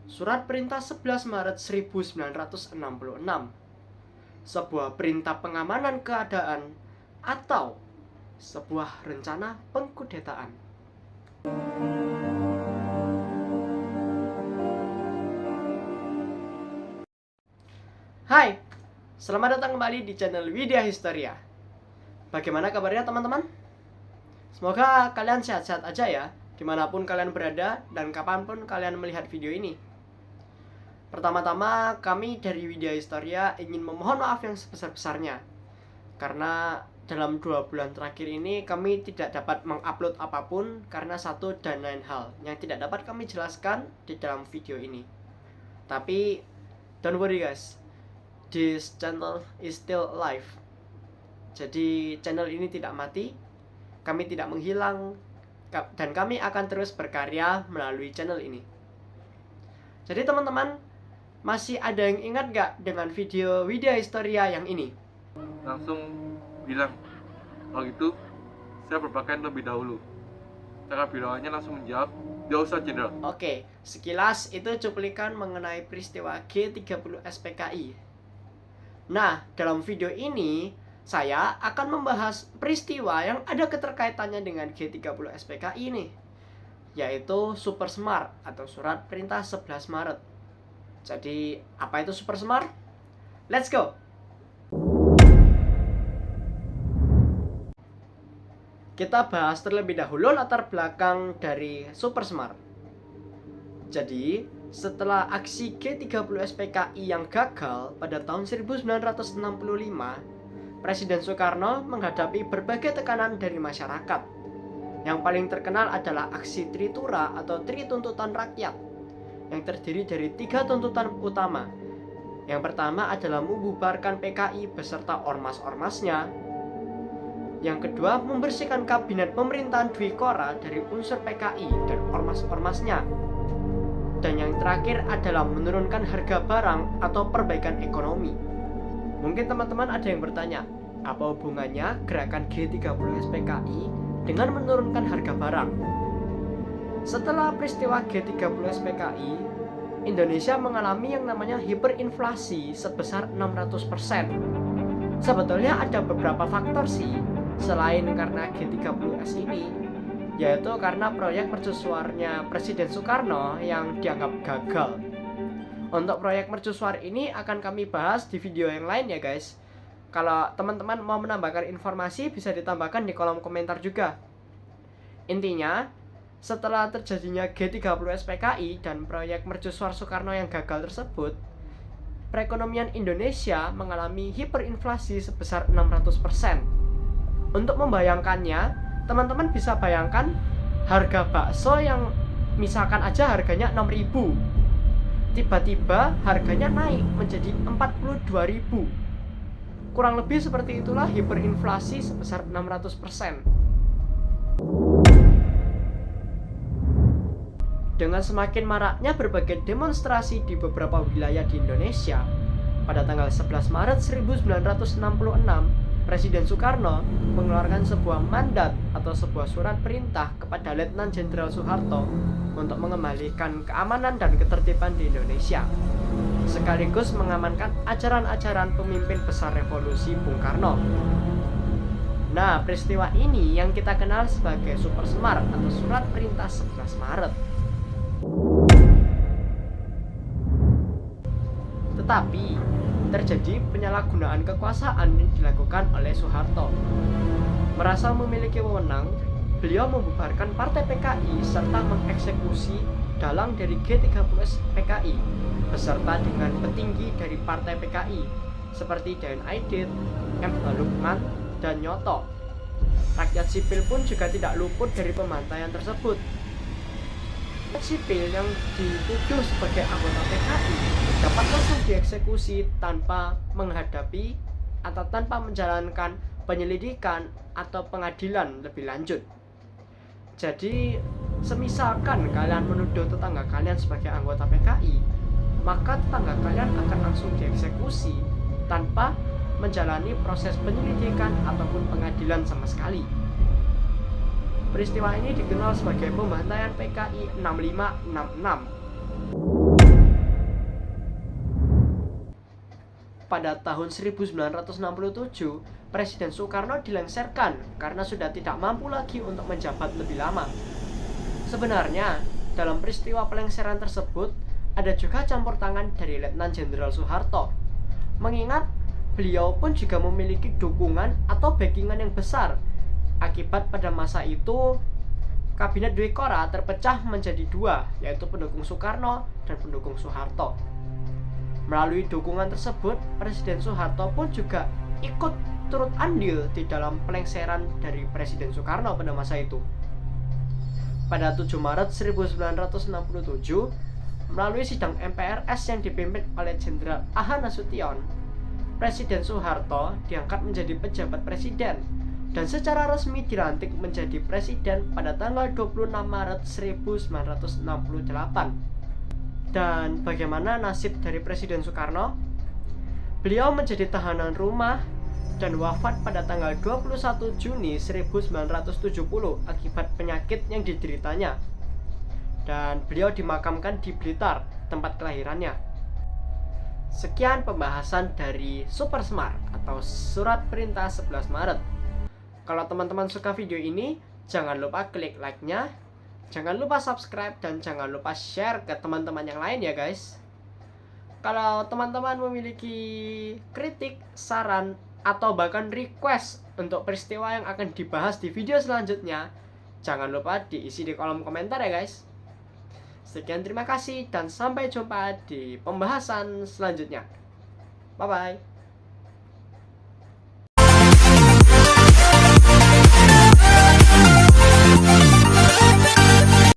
Surat Perintah 11 Maret 1966, sebuah perintah pengamanan keadaan atau sebuah rencana pengkudetaan. Hai, selamat datang kembali di channel Widya Historia. Bagaimana kabarnya teman-teman? Semoga kalian sehat-sehat aja ya, dimanapun kalian berada dan kapanpun kalian melihat video ini. Pertama-tama, kami dari Widya Historia ingin memohon maaf yang sebesar-besarnya karena dalam 2 bulan terakhir ini kami tidak dapat mengupload apapun karena satu dan lain hal yang tidak dapat kami jelaskan di dalam video ini. Tapi don't worry guys, this channel is still alive. Jadi channel ini tidak mati, kami tidak menghilang, dan kami akan terus berkarya melalui channel ini. Jadi teman-teman, masih ada yang ingat gak dengan video Widya Historia yang ini? Langsung bilang, kalau gitu saya berpakaian lebih dahulu. Cara bilangannya langsung menjawab, "Gak usah jenderal." Oke, sekilas itu cuplikan mengenai peristiwa G30 SPKI. Nah, dalam video ini saya akan membahas peristiwa yang ada keterkaitannya dengan G30 SPKI ini, yaitu Super Semar atau Surat Perintah 11 Maret. Jadi, apa itu Super Semar? Let's go! Kita bahas terlebih dahulu latar belakang dari Super Semar. Jadi, setelah aksi G30 SPKI yang gagal pada tahun 1965, Presiden Soekarno menghadapi berbagai tekanan dari masyarakat. Yang paling terkenal adalah aksi Tritura atau Tri Tuntutan Rakyat, yang terdiri dari 3 tuntutan utama. Yang pertama adalah membubarkan PKI beserta ormas-ormasnya. Yang kedua, membersihkan kabinet pemerintahan Dwi Kora dari unsur PKI dan ormas-ormasnya. Dan yang terakhir adalah menurunkan harga barang atau perbaikan ekonomi. Mungkin teman-teman ada yang bertanya, apa hubungannya gerakan G30 SPKI dengan menurunkan harga barang? Setelah peristiwa G30 SPKI, Indonesia mengalami yang namanya hiperinflasi sebesar 600%. Sebetulnya ada beberapa faktor sih, selain karena G30S ini, yaitu karena proyek mercusuarnya Presiden Soekarno yang dianggap gagal. Untuk proyek mercusuar ini akan kami bahas di video yang lain ya guys. Kalau teman-teman mau menambahkan informasi bisa ditambahkan di kolom komentar juga. Intinya, setelah terjadinya G30 SPKI dan proyek mercusuar Soekarno yang gagal tersebut, perekonomian Indonesia mengalami hiperinflasi sebesar 600%. Untuk membayangkannya, teman-teman bisa bayangkan harga bakso yang misalkan aja harganya 6.000, tiba-tiba harganya naik menjadi 42.000. Kurang lebih seperti itulah hiperinflasi sebesar 600%. Dengan semakin maraknya berbagai demonstrasi di beberapa wilayah di Indonesia, pada tanggal 11 Maret 1966, Presiden Soekarno mengeluarkan sebuah mandat atau sebuah surat perintah kepada Letnan Jenderal Soeharto untuk mengembalikan keamanan dan ketertiban di Indonesia, sekaligus mengamankan ajaran-ajaran pemimpin besar revolusi Bung Karno. Nah, peristiwa ini yang kita kenal sebagai Super Semar atau Surat Perintah 11 Maret. Tetapi terjadi penyalahgunaan kekuasaan yang dilakukan oleh Soeharto. Merasa memiliki wewenang, beliau membubarkan partai PKI serta mengeksekusi dalang dari G30 PKI beserta dengan petinggi dari partai PKI seperti Dayan Aidit, M. Lukman, dan Nyoto. Rakyat sipil pun juga tidak luput dari pembantaian tersebut. Sipil yang dituduh sebagai anggota PKI dapat langsung dieksekusi tanpa menghadapi atau tanpa menjalankan penyelidikan atau pengadilan lebih lanjut. Jadi, semisalkan kalian menuduh tetangga kalian sebagai anggota PKI, maka tetangga kalian akan langsung dieksekusi tanpa menjalani proses penyelidikan ataupun pengadilan sama sekali. Peristiwa ini dikenal sebagai pembantaian PKI 6566. pada tahun 1967, Presiden Soekarno dilengsarkan karena sudah tidak mampu lagi untuk menjabat lebih lama. Sebenarnya, dalam peristiwa pelengseran tersebut, ada juga campur tangan dari Letnan Jenderal Soeharto. Mengingat beliau pun juga memiliki dukungan atau backingan yang besar. Akibat pada masa itu, Kabinet Dwikora terpecah menjadi dua, yaitu pendukung Soekarno dan pendukung Soeharto. Melalui dukungan tersebut, Presiden Soeharto pun juga ikut turut andil di dalam pelengseran dari Presiden Soekarno pada masa itu. Pada 7 Maret 1967, melalui sidang MPRS yang dipimpin oleh Jenderal A.H. Nasution, Presiden Soeharto diangkat menjadi pejabat presiden dan secara resmi dilantik menjadi presiden pada tanggal 26 Maret 1968. Dan bagaimana nasib dari Presiden Soekarno? Beliau menjadi tahanan rumah dan wafat pada tanggal 21 Juni 1970 akibat penyakit yang dideritanya. Dan beliau dimakamkan di Blitar, tempat kelahirannya. Sekian pembahasan dari Super Smart atau Surat Perintah 11 Maret. Kalau teman-teman suka video ini, jangan lupa klik like-nya, jangan lupa subscribe, dan jangan lupa share ke teman-teman yang lain ya guys. Kalau teman-teman memiliki kritik, saran, atau bahkan request untuk peristiwa yang akan dibahas di video selanjutnya, jangan lupa diisi di kolom komentar ya guys. Sekian, terima kasih, dan sampai jumpa di pembahasan selanjutnya. Bye-bye.